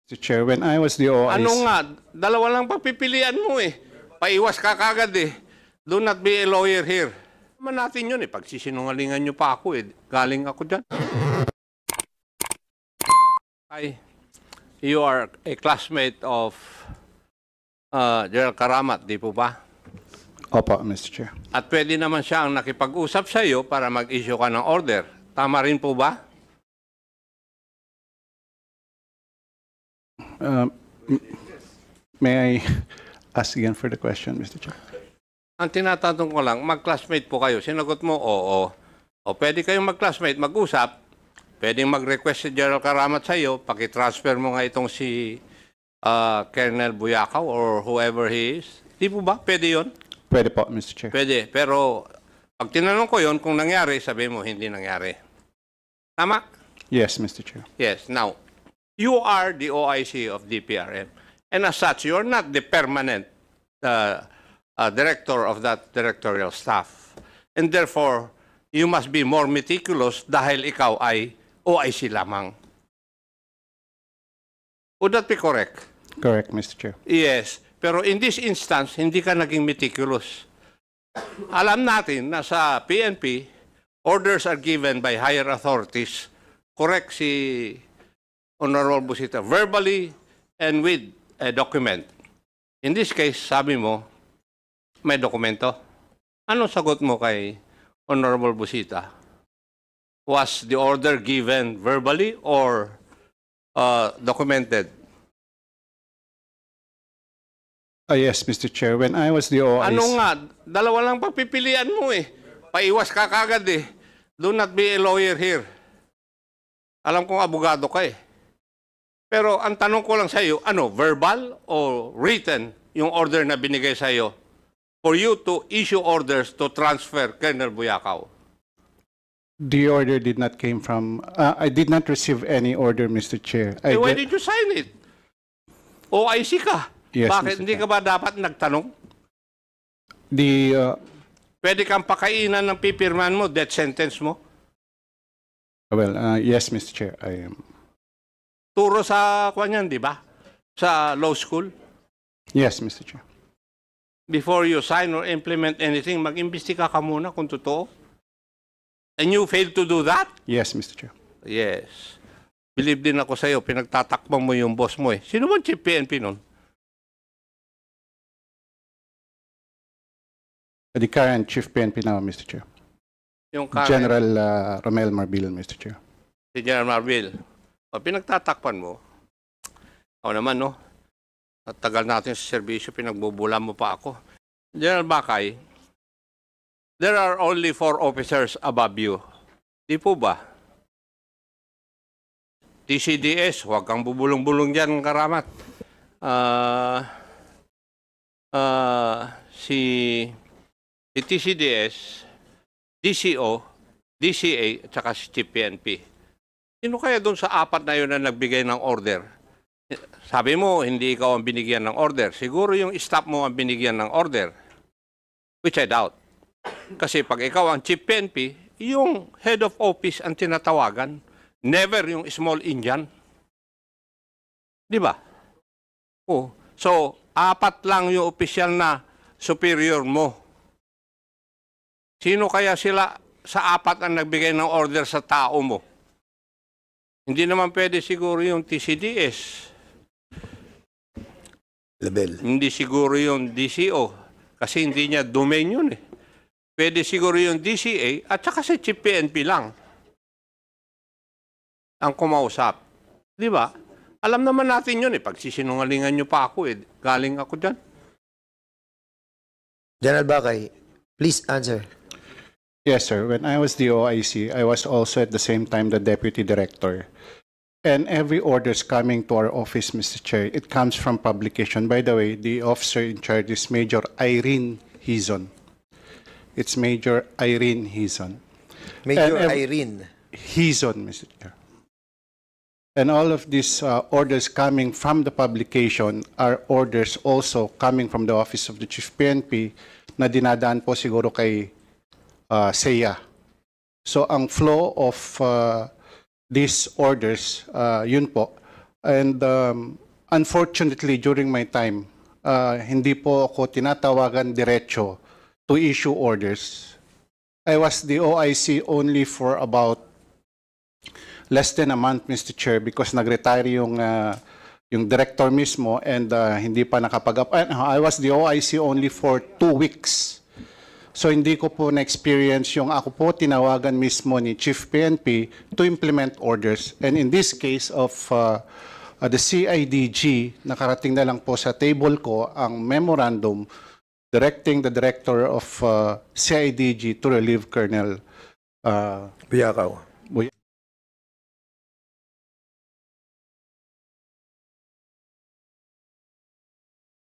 Mr. Chair, when I was the OIC... Ano nga, dalawa lang papipilian mo eh. Paiwas ka kagad eh. Do not be a lawyer here. Naman natin yun eh. Pagsisinungalingan nyo pa ako eh. Galing ako dyan. Hi. You are a classmate of General Karamat, di po ba? Opo, Mr. Chair. At pwede naman siya ang nakipag-usap sa iyo para mag-issue ka ng order. Tama rin po ba? May I ask again for the question, Mr. Chair? Ang tinatanong ko lang, mag-classmate po kayo. Sinagot mo, oo. O pwede kayong mag-classmate, mag-usap. Pwedeng mag-request si General Karamat sa iyo, pakitransfer mo nga itong si Colonel Buyakaw or whoever he is. Di po ba? Pwede yun? Pwede po, Mr. Chair. Pwede. Pero pag tinanong ko yun, kung nangyari, sabi mo, hindi nangyari. Tama? Yes, Mr. Chair. Yes. Now, you are the OIC of DPRM. And as such, you're not the permanent director of that directorial staff. And therefore, you must be more meticulous dahil ikaw ay OIC lamang. Would that be correct? Correct, Mr. Chair. Yes. Pero in this instance, hindi ka naging meticulous. Alam natin na sa PNP, orders are given by higher authorities. Correct si Honorable Busita, verbally and with a document. In this case, sabi mo, may dokumento. Anong sagot mo kay Honorable Busita? Was the order given verbally or documented? Yes, Mr. Chair. When I was the OIC... Ano nga, dalawa lang papipilian mo eh. Paiwas ka kagad eh. Do not be a lawyer here. Alam kong abogado ka eh. Pero ang tanong ko lang sa iyo, ano, verbal o written yung order na binigay sa iyo for you to issue orders to transfer Colonel Buyakaw? The order did not came from... I did not receive any order, Mr. Chair. Why did you sign it? OIC ka. Yes, Bakit? Mr. Hindi ka ba dapat nagtanong? Pwede kang pakainan ng pipirman mo, death sentence mo? Well, yes, Mr. Chair, I am. Turo sa kanyan, di ba? Sa law school? Yes, Mr. Chair. Before you sign or implement anything, mag-imbestiga ka muna kung totoo. And you failed to do that? Yes, Mr. Chair. Yes. Believe din ako sa iyo, pinagtatakbang mo yung boss mo eh. Sino ba chief PNP nun? The current Chief PNP now, Mr. Chair. Yung current, General Romel Marbil, Mr. Chair. si General Marbil. O, pinagtatakpan mo. Ako naman, no? At tagal natin sa serbisyo, pinagbubula mo pa ako. General Bakay, there are only 4 officers above you. Di po ba? TCDS, huwag kang bubulong-bulong dyan, Karamat. Si TCDS, DCO, DCA, at saka si Chief PNP. Sino kaya doon sa 4 na yun na nagbigay ng order? Sabi mo, hindi ikaw ang binigyan ng order. Siguro yung staff mo ang binigyan ng order. Which I doubt. Kasi pag ikaw ang Chief PNP, yung head of office ang tinatawagan. Never yung small Indian. Di ba? Oh. So, 4 lang yung opisyal na superior mo. Sino kaya sila sa 4 ang nagbigay ng order sa tao mo? Hindi naman pwede siguro yung TCDS. Label. Hindi siguro yung DCO. Kasi hindi niya domain yun eh. Pwede siguro yung DCA at saka si Chief PNP lang ang kumausap. Di ba? Alam naman natin yun eh. Pagsisinungalingan nyo pa ako eh. Galing ako dyan. General Bakay, please answer. Yes, sir. When I was the OIC, I was also at the same time the Deputy Director. And every orders coming to our office, Mr. Chair, it comes from publication. By the way, the officer in charge is Major Irene Hizon. It's Major Irene Hizon. Major Irene Hizon, Mr. Chair. And all of these orders coming from the publication are orders also coming from the Office of the Chief PNP na dinadaan po siguro kay SEA. So ang flow of these orders, yun po, And unfortunately, during my time, hindi po ako tinatawagan diretso to issue orders. I was the OIC only for about less than a month, Mr. Chair, because nag-retire yung director mismo and hindi pa I was the OIC only for 2 weeks. So hindi ko po na-experience yung ako po tinawagan mismo ni Chief PNP to implement orders. And in this case of the CIDG, nakarating na lang po sa table ko ang memorandum directing the director of CIDG to relieve Colonel Buyakaw.